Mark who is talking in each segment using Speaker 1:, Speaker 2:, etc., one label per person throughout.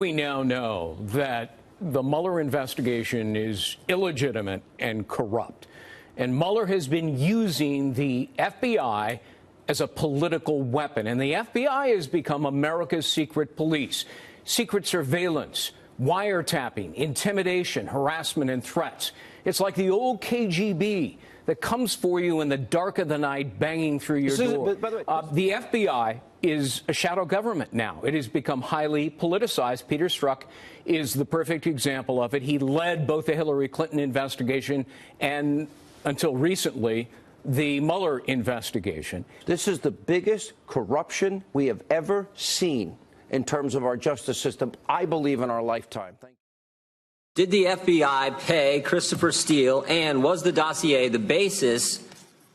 Speaker 1: We now know that the Mueller investigation is illegitimate and corrupt. And Mueller has been using the FBI as a political weapon. And the FBI has become America's secret police. Secret surveillance, wiretapping, intimidation, harassment, and threats. It's like the old KGB that comes for you in the dark of the night, banging through your door. The FBI is a shadow government now. It has become highly politicized. Peter Strzok is the perfect example of it. He led both the Hillary Clinton investigation and, until recently, the Mueller investigation.
Speaker 2: This is the biggest corruption we have ever seen in terms of our justice system, I believe, in our lifetime.
Speaker 3: Did the FBI pay Christopher Steele, and was the dossier the basis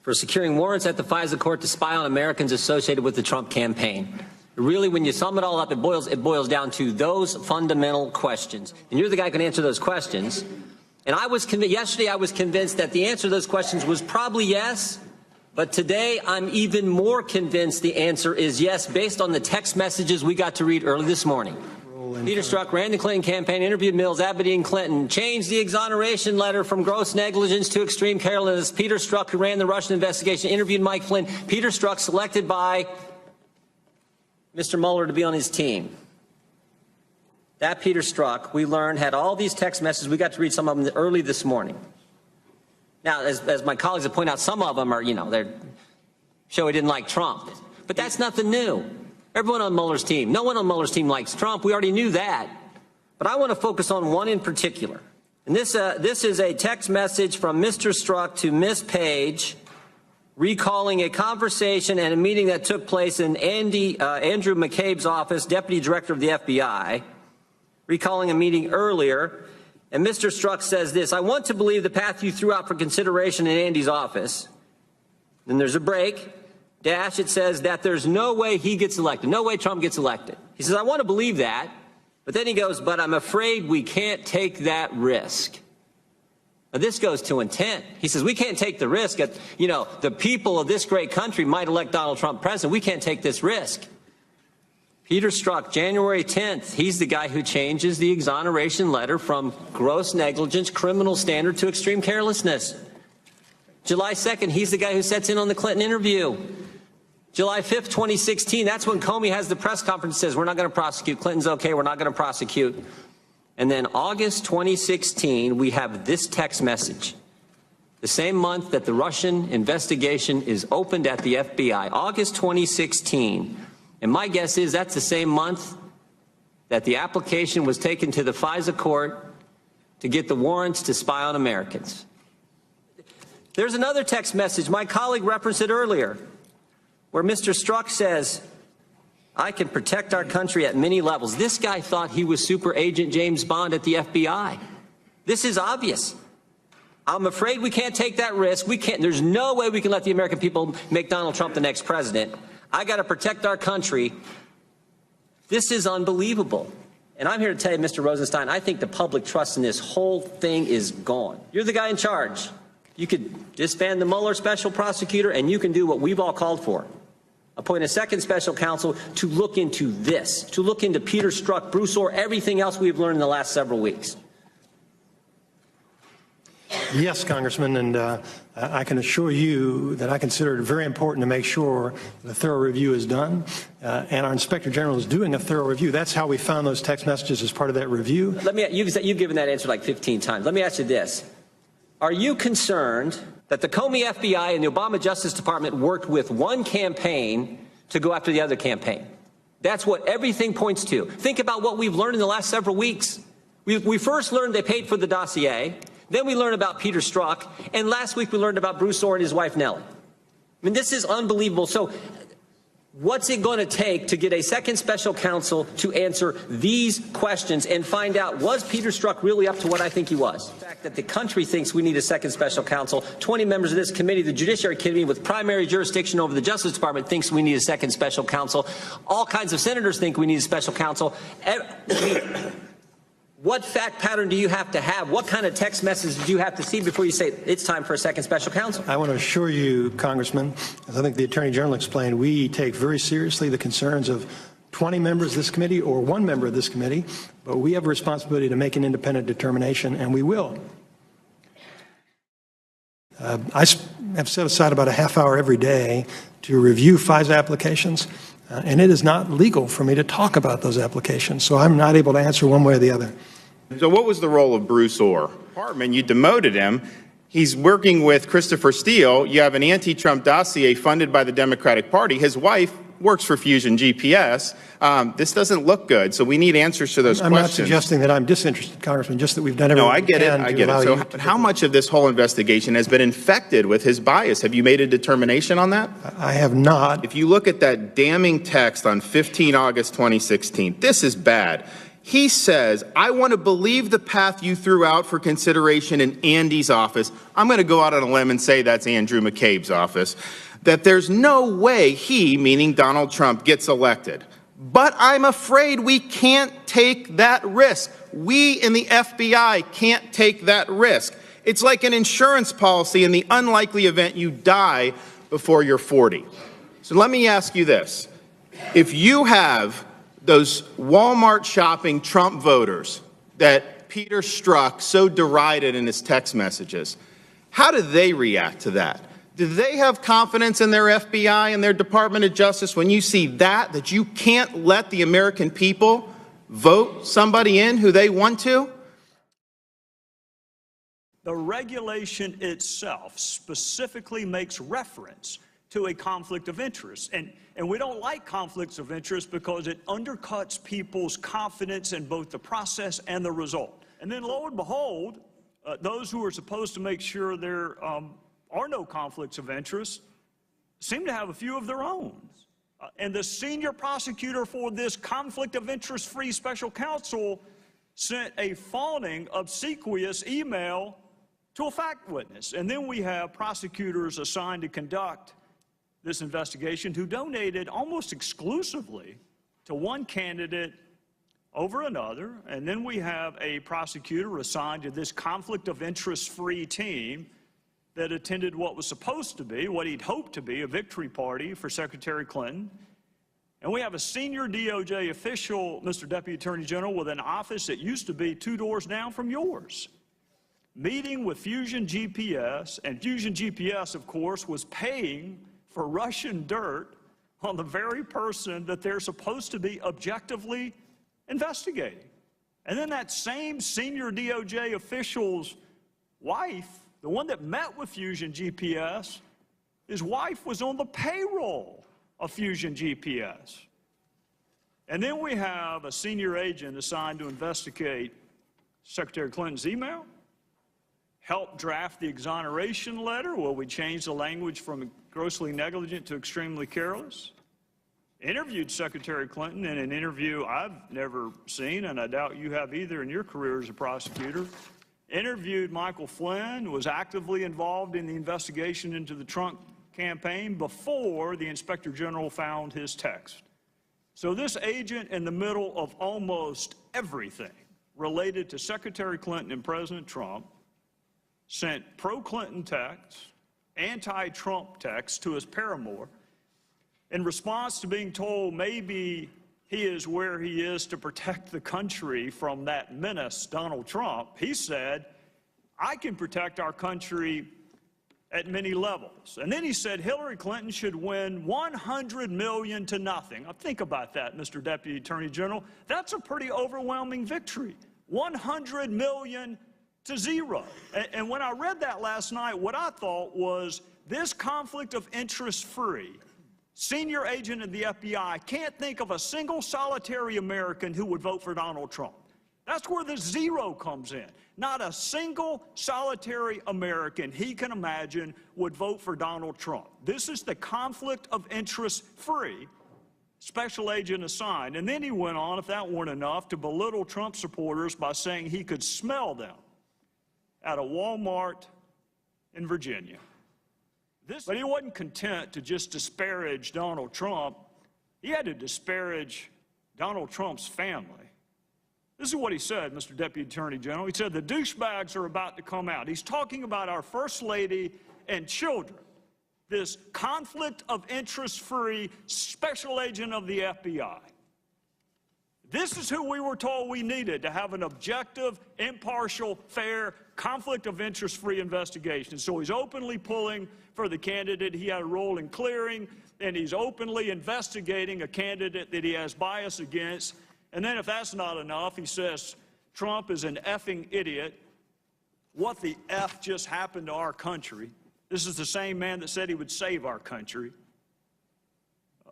Speaker 3: for securing warrants at the FISA court to spy on Americans associated with the Trump campaign? Really, when you sum it all up, it boils down to those fundamental questions. And you're the guy who can answer those questions. And yesterday I was convinced that the answer to those questions was probably yes. But today I'm even more convinced the answer is yes, based on the text messages we got to read early this morning. Peter Strzok ran the Clinton campaign, interviewed Mills, Aberdeen, Clinton, changed the exoneration letter from gross negligence to extreme carelessness. Peter Strzok, who ran the Russian investigation, interviewed Mike Flynn. Peter Strzok selected by Mr. Mueller to be on his team. That Peter Strzok, we learned, had all these text messages. We got to read some of them early this morning. Now, as my colleagues have pointed out, some of them are, they're show he didn't like Trump. But that's nothing new. Everyone on Mueller's team, no one on Mueller's team likes Trump. We already knew that. But I want to focus on one in particular. And this is a text message from Mr. Strzok to Miss Page, recalling a conversation and a meeting that took place in Andrew McCabe's office, Deputy Director of the FBI, recalling a meeting earlier. And Mr. Strzok says this: I want to believe the path you threw out for consideration in Andy's office. Then there's a break. Dash, it says that there's no way he gets elected. No way Trump gets elected. He says, I want to believe that. But then he goes, but I'm afraid we can't take that risk. Now, this goes to intent. He says, we can't take the risk. The people of this great country might elect Donald Trump president. We can't take this risk. Peter Strzok, January 10th, he's the guy who changes the exoneration letter from gross negligence, criminal standard, to extreme carelessness. July 2nd, he's the guy who sets in on the Clinton interview. July 5th, 2016, that's when Comey has the press conference and says, we're not going to prosecute. Clinton's okay, we're not going to prosecute. And then August 2016, we have this text message. The same month that the Russian investigation is opened at the FBI, August 2016. And my guess is that's the same month that the application was taken to the FISA court to get the warrants to spy on Americans. There's another text message. My colleague referenced it earlier, where Mr. Strzok says, I can protect our country at many levels. This guy thought he was Super Agent James Bond at the FBI. This is obvious. I'm afraid we can't take that risk. There's no way we can let the American people make Donald Trump the next president. I got to protect our country. This is unbelievable. And I'm here to tell you, Mr. Rosenstein, I think the public trust in this whole thing is gone. You're the guy in charge. You could disband the Mueller special prosecutor, and you can do what we've all called for. Appoint a second special counsel to look into this, to look into Peter Strzok, Bruce Orr, everything else we've learned in the last several weeks.
Speaker 4: Yes, Congressman, and I can assure you that I consider it very important to make sure the thorough review is done, and our Inspector General is doing a thorough review. That's how we found those text messages as part of that review.
Speaker 3: You've given that answer like 15 times. Let me ask you this. Are you concerned that the Comey FBI and the Obama Justice Department worked with one campaign to go after the other campaign? That's what everything points to. Think about what we've learned in the last several weeks. We first learned they paid for the dossier. Then we learned about Peter Strzok. And last week we learned about Bruce Orr and his wife, Nellie. I mean, this is unbelievable. So what's it going to take to get a second special counsel to answer these questions and find out, was Peter Strzok really up to what I think he was? The fact that the country thinks we need a second special counsel, 20 members of this committee, the Judiciary Committee with primary jurisdiction over the Justice Department thinks we need a second special counsel. All kinds of senators think we need a special counsel. What fact pattern do you have to have? What kind of text message do you have to see before you say it's time for a second special counsel?
Speaker 4: I want to assure you, Congressman, as I think the Attorney General explained, we take very seriously the concerns of 20 members of this committee or one member of this committee, but we have a responsibility to make an independent determination, and we will. I have set aside about a half hour every day to review FISA applications, and it is not legal for me to talk about those applications, so I'm not able to answer one way or the other.
Speaker 5: So what was the role of Bruce Orr? Department, you demoted him. He's working with Christopher Steele. You have an anti-Trump dossier funded by the Democratic Party. His wife works for Fusion GPS. This doesn't look good, so we need answers to those questions.
Speaker 4: I'm not suggesting that I'm disinterested, Congressman, just that we've done everything
Speaker 5: I get it. So how much of this whole investigation has been infected with his bias? Have you made a determination on that?
Speaker 4: I have not.
Speaker 5: If you look at that damning text on 15 August 2016, this is bad. He says, I want to believe the path you threw out for consideration in Andy's office. I'm going to go out on a limb and say that's Andrew McCabe's office. That there's no way he, meaning Donald Trump, gets elected. But I'm afraid we can't take that risk. We in the FBI can't take that risk. It's like an insurance policy in the unlikely event you die before you're 40. So let me ask you this. If you have those Walmart shopping Trump voters that Peter Strzok so derided in his text messages, how do they react to that? Do they have confidence in their FBI and their Department of Justice when you see that you can't let the American people vote somebody in who they want to?
Speaker 6: The regulation itself specifically makes reference to a conflict of interest. And we don't like conflicts of interest because it undercuts people's confidence in both the process and the result. And then lo and behold, those who are supposed to make sure there are no conflicts of interest seem to have a few of their own. And the senior prosecutor for this conflict of interest-free special counsel sent a fawning, obsequious email to a fact witness. And then we have prosecutors assigned to conduct this investigation who donated almost exclusively to one candidate over another. And then we have a prosecutor assigned to this conflict of interest-free team that attended what was supposed to be, what he'd hoped to be, a victory party for Secretary Clinton. And we have a senior DOJ official, Mr. Deputy Attorney General, with an office that used to be 2 doors down from yours, meeting with Fusion GPS. And Fusion GPS, of course, was paying for Russian dirt on the very person that they're supposed to be objectively investigating. And then that same senior DOJ official's wife, the one that met with Fusion GPS, his wife was on the payroll of Fusion GPS. And then we have a senior agent assigned to investigate Secretary Clinton's email, helped draft the exoneration letter, where we changed the language from grossly negligent to extremely careless, interviewed Secretary Clinton in an interview I've never seen, and I doubt you have either in your career as a prosecutor, interviewed Michael Flynn, was actively involved in the investigation into the Trump campaign before the Inspector General found his text. So this agent, in the middle of almost everything related to Secretary Clinton and President Trump, sent pro-Clinton texts, anti-Trump texts to his paramour in response to being told maybe he is where he is to protect the country from that menace, Donald Trump. He said, I can protect our country at many levels. And then he said Hillary Clinton should win 100 million to nothing. Now think about that, Mr. Deputy Attorney General. That's a pretty overwhelming victory. 100 million to 0. And when I read that last night, what I thought was this conflict of interest free senior agent in the FBI can't think of a single solitary American who would vote for Donald Trump. That's where the 0 comes in. Not a single solitary American he can imagine would vote for Donald Trump. This is the conflict of interest free special agent assigned. And then he went on, if that weren't enough, to belittle Trump supporters by saying he could smell them at a Walmart in Virginia. But he wasn't content to just disparage Donald Trump. He had to disparage Donald Trump's family. This is what he said, Mr. Deputy Attorney General. He said the douchebags are about to come out. He's talking about our First Lady and children, this conflict of interest-free special agent of the FBI. This is who we were told we needed to have an objective, impartial, fair, conflict of interest-free investigation. So he's openly pulling for the candidate he had a role in clearing, and he's openly investigating a candidate that he has bias against. And then if that's not enough, he says Trump is an effing idiot. What the F just happened to our country? This is the same man that said he would save our country.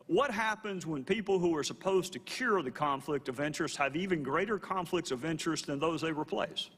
Speaker 6: What happens when people who are supposed to cure the conflict of interest have even greater conflicts of interest than those they replace?